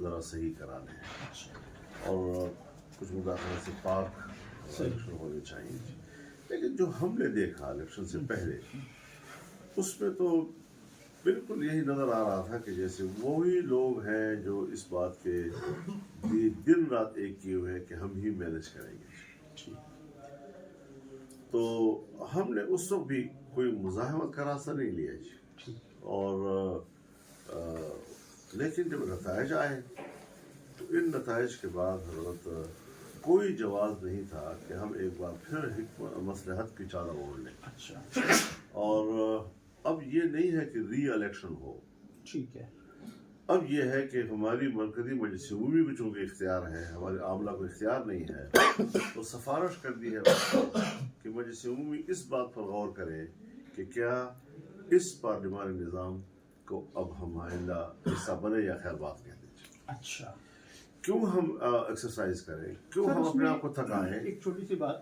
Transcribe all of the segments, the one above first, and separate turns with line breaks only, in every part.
ذرا صحیح کرانے ہیں اور کچھ مداخلت سے پاک الیکشن ہونے چاہیے. لیکن جو ہم نے دیکھا الیکشن سے پہلے اس میں تو بالکل یہی نظر آ رہا تھا کہ جیسے وہی لوگ ہیں جو اس بات کے دن رات ایک کیے ہوئے ہیں کہ ہم ہی مینج کریں گے. تو ہم نے اس وقت بھی کوئی مزاحمت کا راستہ نہیں لیا جی. اور لیکن جب نتائج آئے تو ان نتائج کے بعد حضرت کوئی جواز نہیں تھا کہ ہم ایک بار پھر مصلحت کی چادر اوڑھ لیں. اور اب یہ نہیں ہے کہ ری الیکشن ہو.
ٹھیک ہے.
اب یہ ہے کہ ہماری مرکزی مجلس عمومی کو چونکہ اختیار ہے، ہمارے عاملہ کو اختیار نہیں ہے، تو سفارش کر دی ہے کہ مجلس عمومی اس بات پر غور کرے کہ کیا اس پارلیمانی نظام کو اب ہم آئندہ حصہ بنے یا خیر بات کہہ دیں.
اچھا.
کیوں ہم ایکسرسائز کریں، کیوں ہم اپنے آپ کو تھکائیں.
ایک چھوٹی سی بات،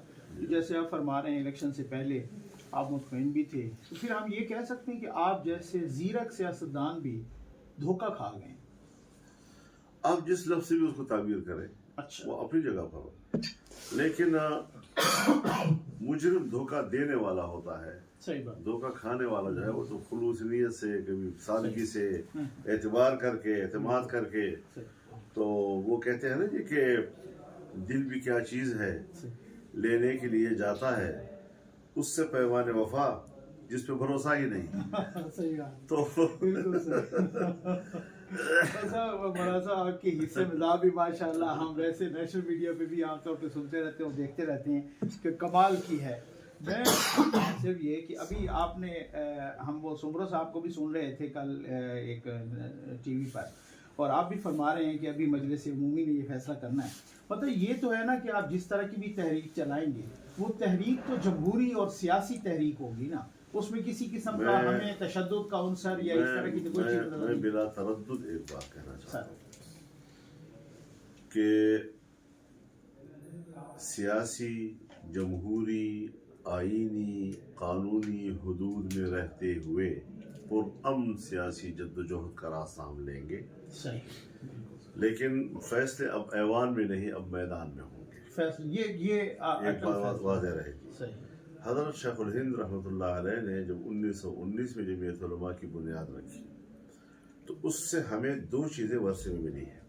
جیسے آپ فرما رہے ہیں الیکشن سے پہلے آپ مطمئن بھی تھے، تو پھر ہم یہ کہہ سکتے ہیں کہ آپ جیسے زیرک سیاستدان بھی دھوکہ کھا گئے.
آپ جس لفظ سے بھی اس کو تعبیر کریں وہ اپنی جگہ پر ہو، لیکن مجرم دھوکہ دینے والا ہوتا ہے.
صحیح بات.
دھوکہ کھانے والا جو ہے وہ تو خلوص نیت سے، کبھی سادگی سے، اعتبار کر کے، اعتماد کر کے. تو وہ کہتے ہیں نا جی کہ دل بھی کیا چیز ہے لینے کے لیے جاتا ہے، اس سے پیمان وفا جس پہ بھروسہ ہی نہیں. تو
مرازا آپ کے حصے میں بھی ماشاء اللہ ہم ویسے نیشنل میڈیا پہ بھی عام طور پہ سنتے رہتے ہیں اور دیکھتے رہتے ہیں کہ کمال کی ہے. میں صرف یہ کہ ابھی آپ نے ہم وہ سمرو صاحب کو بھی سن رہے تھے کل ایک ٹی وی پر، اور آپ بھی فرما رہے ہیں کہ ابھی مجلس عمومی نے یہ فیصلہ کرنا ہے. مطلب یہ تو ہے نا کہ آپ جس طرح کی بھی تحریک چلائیں گے وہ تحریک تو جمہوری اور سیاسی تحریک ہوگی نا، اس میں کسی قسم کا ہمیں تشدد کا عنصر یا اس طرح کی کوئی چیز نہیں.
میں بلا تردد ایک بات کہنا چاہتا ہوں کہ سیاسی، جمہوری، آئینی، قانونی حدود میں رہتے ہوئے پرامن سیاسی جدوجہد کا راستہ ہم لیں گے. لیکن فیصلے اب ایوان میں نہیں، اب میدان میں ہوں گے. یہ ایک بات واضح رہے گی. حضرت شیخ الہند رحمۃ اللہ علیہ نے جب 1919 میں جمعیت علماء کی بنیاد رکھی تو اس سے ہمیں دو چیزیں ورثے میں ملی ہیں.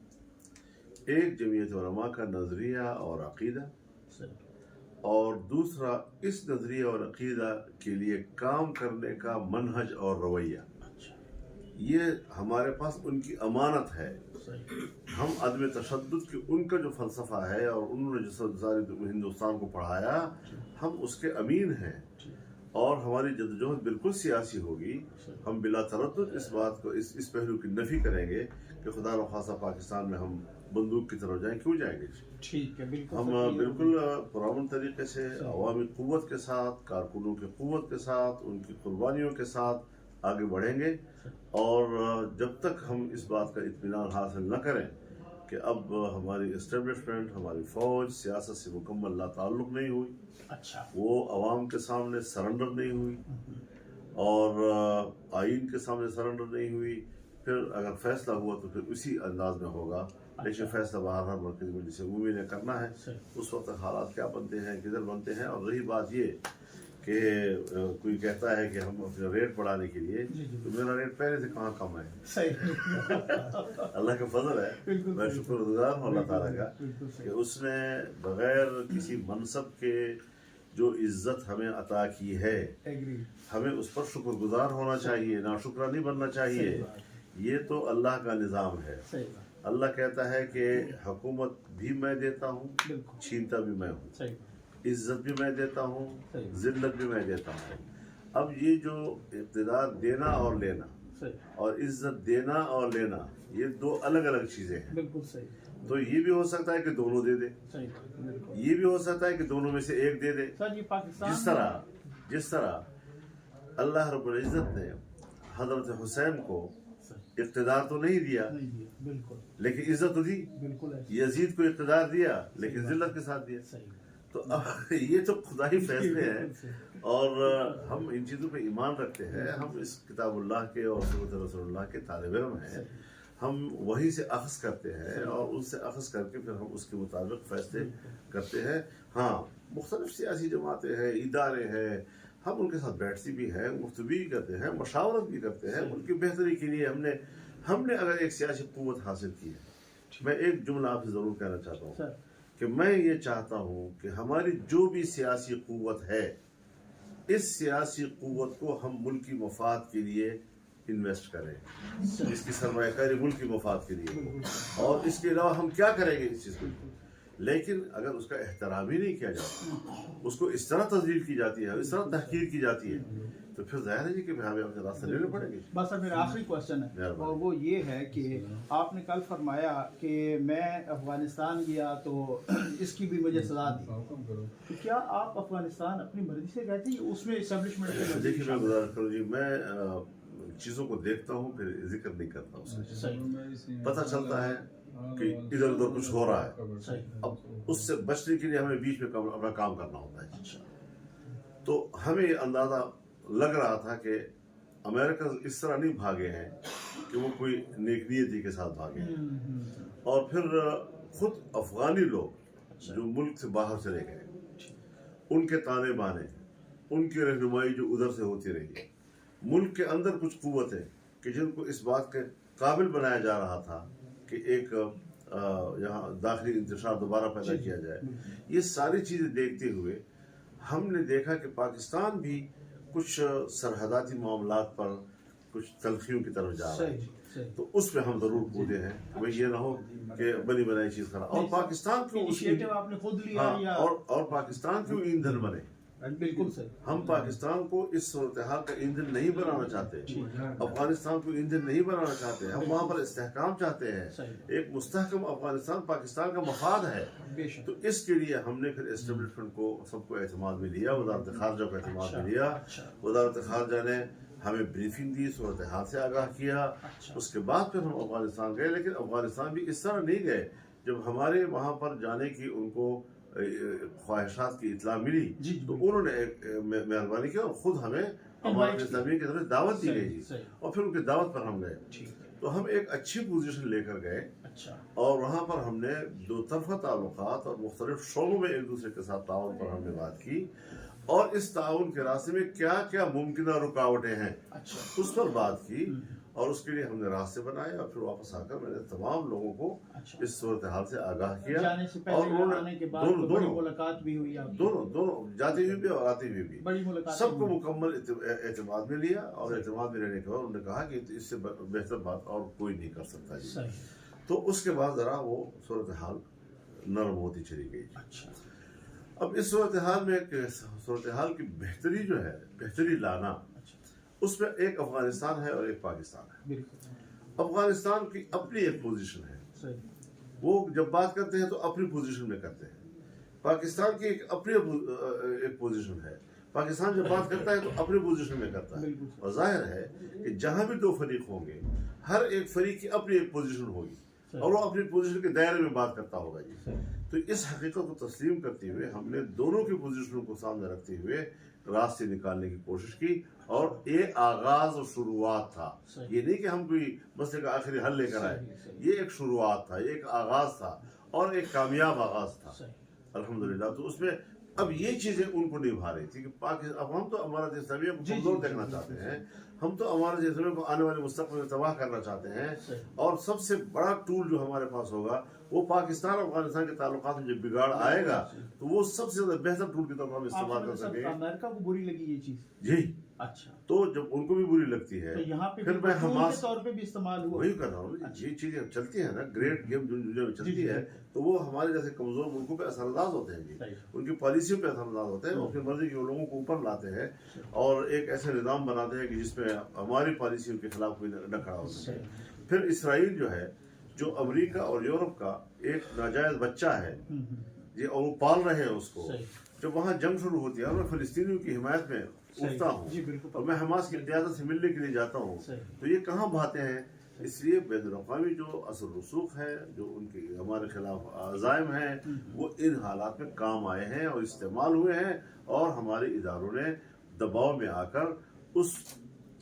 ایک جمعیت علماء کا نظریہ اور عقیدہ، اور دوسرا اس نظریہ اور عقیدہ کے لیے کام کرنے کا منہج اور رویہ. یہ ہمارے پاس ان کی امانت ہے. ہم عدم تشدد کی ان کا جو فلسفہ ہے اور انہوں نے جو سارے ہندوستان کو پڑھایا، ہم اس کے امین ہیں. اور ہماری جدوجہد بالکل سیاسی ہوگی. ہم بلا تردد اس بات کو، اس پہلو کی نفی کریں گے کہ خدا نخواستہ پاکستان میں ہم بندوق کی طرف جائیں. کیوں جائیں گے؟
ٹھیک ہے.
ہم بالکل پرامن طریقے سے عوامی قوت کے ساتھ، کارکنوں کی قوت کے ساتھ، ان کی قربانیوں کے ساتھ آگے بڑھیں گے. اور جب تک ہم اس بات کا اطمینان حاصل نہ کریں کہ اب ہماری اسٹیبلشمنٹ، ہماری فوج سیاست سے مکمل لا تعلق نہیں ہوئی، وہ عوام کے سامنے سرنڈر نہیں ہوئی اور آئین کے سامنے سرنڈر نہیں ہوئی، پھر اگر فیصلہ ہوا تو پھر اسی انداز میں ہوگا. لیکن فیصلہ بہرحال مرکزی مجلس عمومی نے کرنا ہے. اس وقت حالات کیا بنتے ہیں، کدھر بنتے ہیں. اور رہی بات یہ کہ کوئی کہتا ہے کہ ہم اپنے ریٹ بڑھانے کے لیے، تو میرا ریٹ پہلے سے کہاں کم ہے. اللہ کا فضل ہے، میں شکر گزار ہوں اللہ تعالیٰ کا کہ اس نے بغیر کسی منصب کے جو عزت ہمیں عطا کی ہے، ہمیں اس پر شکر گزار ہونا چاہیے، ناشکرہ نہیں بننا چاہیے. یہ تو اللہ کا نظام ہے. اللہ کہتا ہے کہ حکومت بھی میں دیتا ہوں، چھینتا بھی میں ہوں، عزت بھی میں دیتا ہوں، ذلت بھی میں دیتا ہوں. اب یہ جو اقتدار دینا اور لینا اور عزت دینا اور لینا، یہ دو الگ الگ چیزیں ہیں. تو یہ بھی ہو سکتا ہے کہ دونوں دے دے، یہ بھی ہو سکتا ہے کہ دونوں میں سے ایک دے دے. جس طرح اللہ رب العزت نے حضرت حسین کو اقتدار تو نہیں دیا لیکن عزت تو دی. یزید کو اقتدار دیا لیکن ذلت کے ساتھ دیا. تو یہ تو خدائی فیصلے ہیں اور ہم ان چیزوں پہ ایمان رکھتے ہیں. ہم اس کتاب اللہ کے اور سنت رسول اللہ کے طالب علم ہیں. ہم وہی سے اخذ کرتے ہیں اور ان سے اخذ کر کے پھر ہم اس کے مطابق فیصلے کرتے ہیں. ہاں مختلف سیاسی جماعتیں ہیں, ادارے ہیں, ہم ان کے ساتھ بیٹھتی بھی ہیں, گفتگو بھی کرتے ہیں, مشاورت بھی کرتے ہیں ان کی بہتری کے لیے. ہم نے اگر ایک سیاسی قوت حاصل کی ہے, میں ایک جملہ آپ سے ضرور کہنا چاہتا ہوں کہ میں یہ چاہتا ہوں کہ ہماری جو بھی سیاسی قوت ہے, اس سیاسی قوت کو ہم ملکی مفاد کے لیے انویسٹ کریں, اس کی سرمایہ کاری ملکی مفاد کے لیے ہو. اور اس کے علاوہ ہم کیا کریں گے اس چیز کو, لیکن اگر اس کا احترام ہی نہیں کیا جاتا, اس کو اس طرح تذلیل کی جاتی ہے, اس طرح تحقیر کی جاتی ہے, تو پھر ظاہر ہے جی کہ ہمیں اپنے راستہ لینے پڑیں گے.
بس اب میرا آخری کوشچن ہے اور وہ یہ ہے کہ آپ نے کل فرمایا کہ میں افغانستان گیا تو اس کی بھی مجھے سزا دی, تو کیا آپ افغانستان اپنی مرضی سے گئے تھے یا اس میں اسٹیبلشمنٹ؟
دیکھیے میں گزارش کروں جی, میں چیزوں کو دیکھتا ہوں پھر ذکر نہیں کرتا ہوں. پتہ چلتا ہے کہ ادھر ادھر کچھ ہو رہا ہے, اب اس سے بچنے کے لیے ہمیں بیچ میں اپنا کام کرنا ہوتا ہے. تو ہمیں یہ اندازہ لگ رہا تھا کہ امریکہ اس طرح نہیں بھاگے ہیں کہ وہ کوئی نیک نیتی کے ساتھ بھاگے ہیں, اور پھر خود افغانی لوگ جو ملک سے باہر چلے گئے, ان کے تانے بانے, ان کی رہنمائی جو ادھر سے ہوتی رہی ہے, ملک کے اندر کچھ قوتیں کہ جن کو اس بات کے قابل بنایا جا رہا تھا کہ ایک یہاں داخلی انتشار دوبارہ پیدا کیا جائے, یہ ساری چیزیں دیکھتے ہوئے ہم نے دیکھا کہ پاکستان بھی کچھ سرحداتی معاملات پر کچھ تلخیوں کی طرف جا رہا ہے. تو اس پہ ہم ضرور کودے ہیں کہ بھئی یہ نہ ہو کہ بنی بنائی چیز خراب, اور پاکستان کیوں
آپ نے خود لیا یا
اور پاکستان کیوں ایندھن بنے.
بالکل صحیح,
ہم پاکستان کو اس صورتحال کا ایندھن نہیں بنانا چاہتے, افغانستان کو ایندھن نہیں بنانا چاہتے, ہم وہاں پر استحکام چاہتے ہیں, ایک مستحکم افغانستان پاکستان کا مفاد ہے. تو اس کے لیے ہم نے پھر اسٹیبلشمنٹ کو سب کو اعتماد میں لیا, وزارت خارجہ کو اعتماد میں لیا. وزارت خارجہ نے ہمیں بریفنگ دی, صورتحال سے آگاہ کیا, اس کے بعد پھر ہم افغانستان گئے. لیکن افغانستان بھی اس طرح نہیں گئے, جب ہمارے وہاں پر جانے کی ان کو خواہشات کی اطلاع ملی تو انہوں نے مہربانی کی اور خود ہمیں ہمارے زمین کی طرف دعوت دی گئی تھی, اور پھر ان کی دعوت پر ہم گئے. تو ہم ایک اچھی پوزیشن لے کر گئے, اور وہاں پر ہم نے دو طرفہ تعلقات اور مختلف شعبوں میں ایک دوسرے کے ساتھ تعاون پر ہم نے بات کی, اور اس تعاون کے راستے میں کیا کیا ممکنہ رکاوٹیں ہیں اس پر بات کی, اور اس کے لیے ہم نے راستے بنائے. اور پھر واپس آ کر میں نے تمام لوگوں کو اس صورتحال سے آگاہ کیا, اور دونوں
ملاقات بھی ہوئی,
دونوں جاتے ہوئے بھی اور آتے ہوئے بھی سب کو مکمل اعتماد میں لیا, اور اعتماد میں لینے کے بعد انہوں نے کہا کہ اس سے بہتر بات اور کوئی نہیں کر سکتا جی. تو اس کے بعد ذرا وہ صورتحال نرم ہوتی چلی گئی. اب اس صورتحال میں صورتحال کی بہتری جو ہے, بہتری لانا, اس میں ایک افغانستان ہے اور ایک پاکستان ہے. افغانستان کی اپنی ایک پوزیشن ہے, وہ جب بات کرتے ہیں تو اپنی پوزیشن میں کرتے ہیں. پاکستان کی ایک اپنی ایک پوزیشن ہے, پاکستان جب بات کرتا ہے تو اپنی پوزیشن میں کرتا ہے. اور ظاہر ہے کہ جہاں بھی دو فریق ہوں گے, ہر ایک فریق کی اپنی ایک پوزیشن ہوگی, اور وہ اپنی پوزیشن کے دائرے میں بات کرتا ہوگا جی. تو اس حقیقت کو تسلیم کرتے ہوئے ہم نے دونوں کی پوزیشنوں کو سامنے رکھتے ہوئے راستے نکالنے کی کوشش کی, اور یہ آغاز اور شروعات تھا. یہ نہیں کہ ہم کوئی مسئلے کا آخری حل لے کر آئے, یہ ایک شروعات تھا, یہ ایک آغاز تھا, اور ایک کامیاب آغاز تھا الحمدللہ. تو اس میں اب یہ چیزیں ان کو نبھا رہی تھی کہ اب ہم تو امارت اسلامیہ کو کمزور دیکھنا چاہتے ہیں, ہم تو امارت اسلامیہ کو آنے والے مستقبل میں تباہ کرنا چاہتے ہیں, اور سب سے بڑا ٹول جو ہمارے پاس ہوگا وہ پاکستان اور افغانستان کے تعلقات میں جب بگاڑ آئے گا تو وہ سب سے زیادہ بہتر ٹول کی طرف ہم استعمال کر سکیں.
امریکہ کو بری لگی یہ چیز
جی,
اچھا,
تو جب ان کو بھی بری لگتی ہے پھر میں حماس
کے طور پہ بھی استعمال ہوا,
وہی کر رہا ہوں. یہ چیزیں چلتی ہیں نا, گریٹ گیم جو دنیا میں چلتی ہے, تو وہ ہمارے جیسے کمزور ملکوں پہ اثر انداز ہوتے ہیں جی, ان کی پالیسیوں پہ اثر انداز ہوتے ہیں, وہ اپنی مرضی کے لوگوں کو اوپر لاتے ہیں, اور ایک ایسے نظام بناتے ہیں کہ جس میں ہماری پالیسیوں کے خلاف کوئی نہ کھڑا ہو سکے. پھر اسرائیل جو ہے, جو امریکہ اور یورپ کا ایک ناجائز بچہ ہے یہ, اور وہ پال رہے ہیں اس کو, جب وہاں جنگ شروع ہوتی ہے اور میں فلسطینیوں کی حمایت میں اٹھتا ہوں اور میں حماس کی قیادت سے ملنے کے لیے جاتا ہوں, تو یہ کہاں بھاتے ہیں. اس لیے بین الاقوامی جو اثر رسوخ ہے, جو ان کے ہمارے خلاف عزائم ہیں, وہ ان حالات میں کام آئے ہیں اور استعمال ہوئے ہیں, اور ہمارے اداروں نے دباؤ میں آ کر اس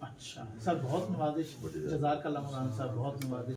اچھا سر، بہت نوازش، جزاک اللہ مولانا صاحب، بہت نوازش.